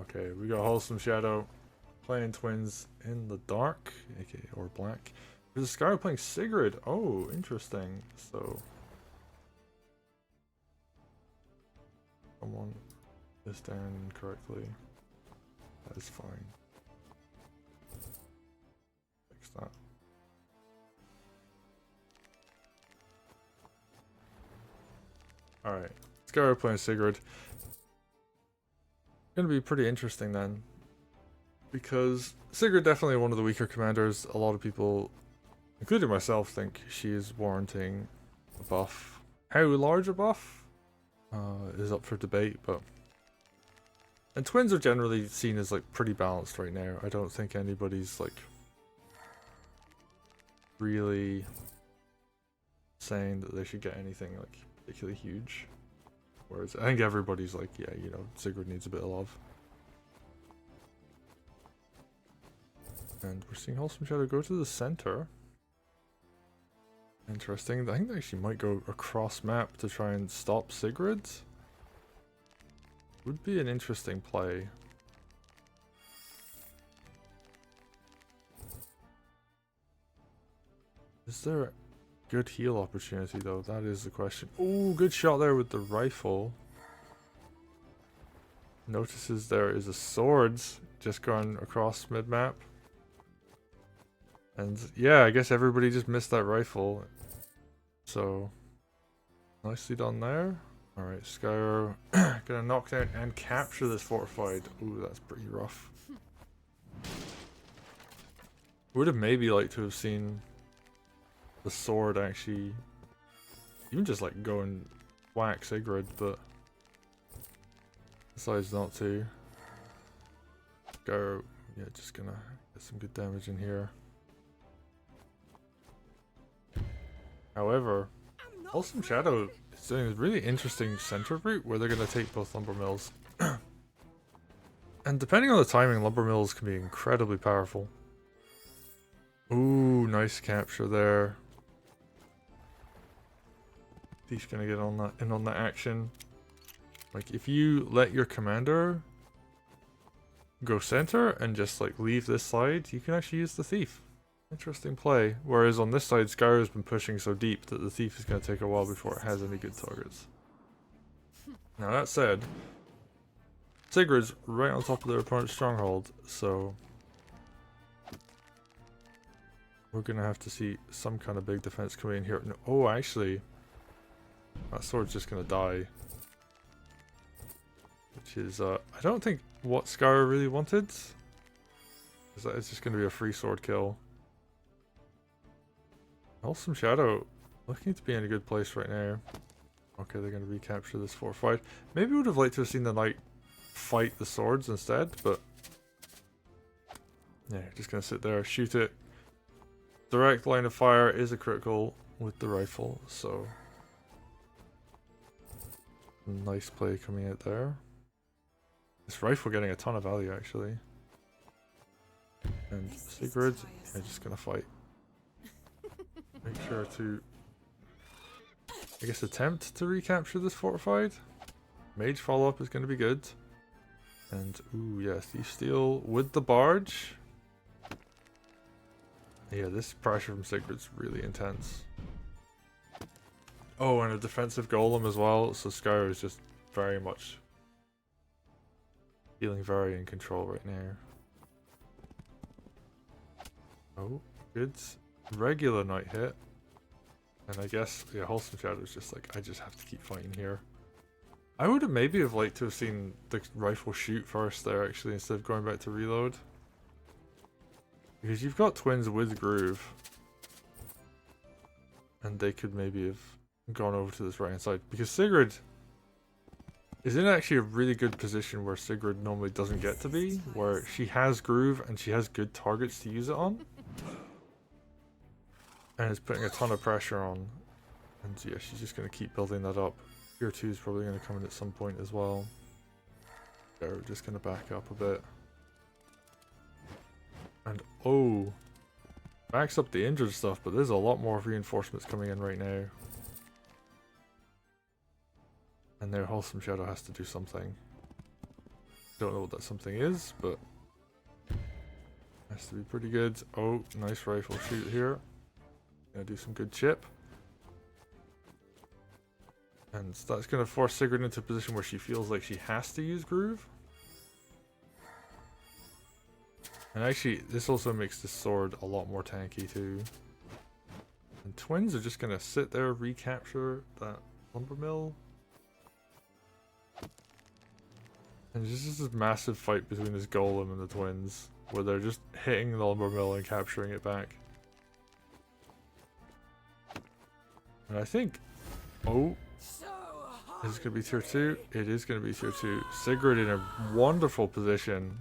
Okay, we got WholesomeShadow playing twins in the dark, aka or black. There's Skyro playing Sigrid. Oh, interesting. So someone is down incorrectly. That is fine. Fix that. Alright. Skyro playing Sigrid. Gonna be pretty interesting then. Because Sigrid definitely one of the weaker commanders. A lot of people, including myself, think she is warranting a buff. How large a buff is up for debate, but and twins are generally seen as like pretty balanced right now. I don't think anybody's like really saying that they should get anything like particularly huge. Whereas I think everybody's like, yeah, you know, Sigrid needs a bit of love. And we're seeing WholesomeShadow go to the center. Interesting. I think they actually might go across map to try and stop Sigrid. Would be an interesting play. Is there a good heal opportunity though? That is the question. Oh, good shot there with the rifle. Notices there is a sword just gone across mid-map. And yeah, I guess everybody just missed that rifle. So, nicely done there. Alright, Skyro gonna knock down and capture this fortified. Ooh, that's pretty rough. Would have maybe liked to have seen the sword actually even just like go and whack Sigrid, but decides not to. Skyro, yeah, just gonna get some good damage in here. However, WholesomeShadow is doing a really interesting center route where they're going to take both lumber mills. And depending on the timing, lumber mills can be incredibly powerful. Ooh, nice capture there. He's going to get on that on that action. Like if you let your commander go center and just like leave this side, you can actually use the thief. Interesting play. Whereas on this side, Skyro's been pushing so deep that the thief is going to take a while before it has any good targets. Now that said, Sigrid's right on top of their opponent's stronghold, so we're going to have to see some kind of big defense coming in here. No, oh, actually, that sword's just going to die. Which is, I don't think what Skyro really wanted. Is that it's just going to be a free sword kill. WholesomeShadow looking to be in a good place right now. Okay, they're going to recapture this fortified. Maybe would have liked to have seen the knight fight the swords instead, but yeah, just going to sit there, shoot it. Direct line of fire is a critical with the rifle, so nice play coming out there. This rifle getting a ton of value actually. And Sigrid, yeah, just going to fight. Make sure to, I guess, attempt to recapture this fortified. Mage follow-up is going to be good. And, ooh, yeah, Thief Steal with the barge. Yeah, this pressure from Sigrid's really intense. Oh, and a defensive golem as well, so Skyro is just very much feeling very in control right now. Oh, good. Regular knight hit. And I guess, yeah, WholesomeShadow is just like, I just have to keep fighting here. I would have maybe have liked to have seen the rifle shoot first there actually, instead of going back to reload. Because you've got twins with groove. And they could maybe have gone over to this right hand side. Because Sigrid is in actually a really good position where Sigrid normally doesn't get to be. Where she has groove and she has good targets to use it on. And it's putting a ton of pressure on. And yeah, she's just going to keep building that up. Tier 2 is probably going to come in at some point as well. They're just going to back up a bit. And oh, backs up the injured stuff, but there's a lot more reinforcements coming in right now. And now WholesomeShadow has to do something. Don't know what that something is, but has to be pretty good. Oh, nice rifle shoot here. Gonna do some good chip. And that's gonna force Sigrid into a position where she feels like she has to use groove. And actually, this also makes this sword a lot more tanky too. And twins are just gonna sit there, recapture that lumber mill. And this is this massive fight between this golem and the twins, where they're just hitting the lumber mill and capturing it back. And I think, oh, is this gonna be tier 2? It is gonna be tier 2. Sigrid in a wonderful position,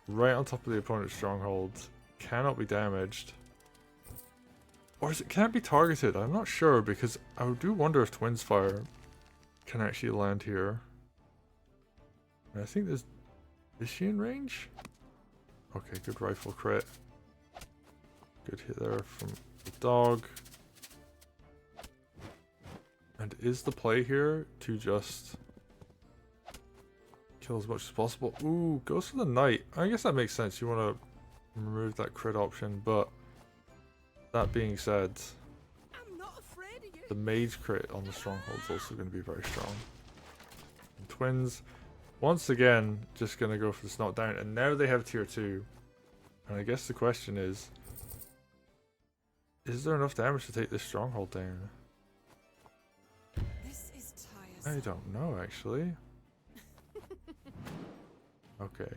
right on top of the opponent's stronghold, cannot be damaged. Or is it can't be targeted? I'm not sure, because I do wonder if Twins Fire can actually land here. And I think there's... Is she in range? Okay, good rifle crit. Good hit there from the dog. And is the play here to just kill as much as possible? Ooh, goes for the knight. I guess that makes sense. You want to remove that crit option, but that being said, I'm not afraid of you. the mage crit on the stronghold is also going to be very strong. And twins, once again, just going to go for this knockdown, and now they have tier 2. And I guess the question is there enough damage to take this stronghold down? This is tiresome. I don't know, actually. Okay,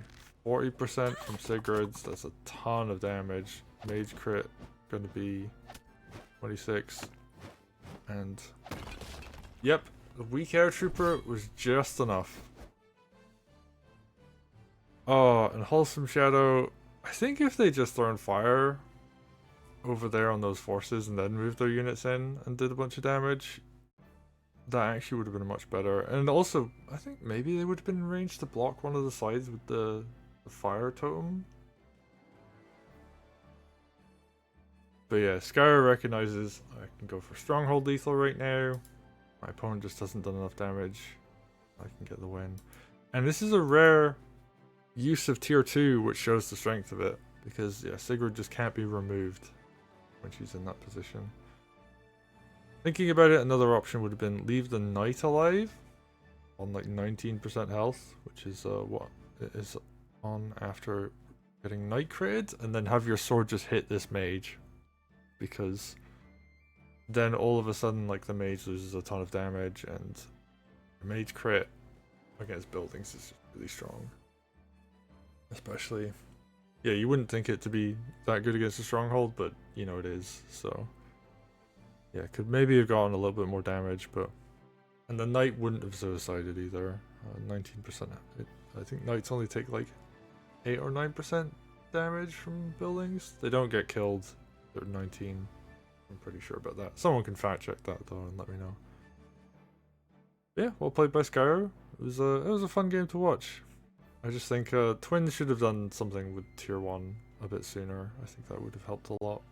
40% from Sigrid's, that's a ton of damage. Mage crit, going to be 26. And, yep, the weak air trooper was just enough. Oh, and WholesomeShadow, I think if they just thrown fire over there on those forces and then moved their units in and did a bunch of damage, that actually would have been much better. And also, I think maybe they would have been in range to block one of the sides with the fire totem. But yeah, Skyro recognizes I can go for stronghold lethal right now. My opponent just hasn't done enough damage. I can get the win. And this is a rare use of tier 2, which shows the strength of it. Because yeah, Sigrid just can't be removed when she's in that position. Thinking about it, another option would have been leave the knight alive on like 19% health, which is what it is on after getting knight critted, and then have your sword just hit this mage, because then all of a sudden like the mage loses a ton of damage, and the mage crit against buildings is just really strong. Especially, yeah, you wouldn't think it to be that good against a stronghold, but you know it is, so yeah, could maybe have gotten a little bit more damage, but... And the knight wouldn't have suicided either. 19%. I think knights only take like 8 or 9% damage from buildings. They don't get killed. They're 19. I'm pretty sure about that. Someone can fact check that though and let me know. Yeah, well played by Skyro. It was a fun game to watch. I just think Twins should have done something with tier 1 a bit sooner. I think that would have helped a lot.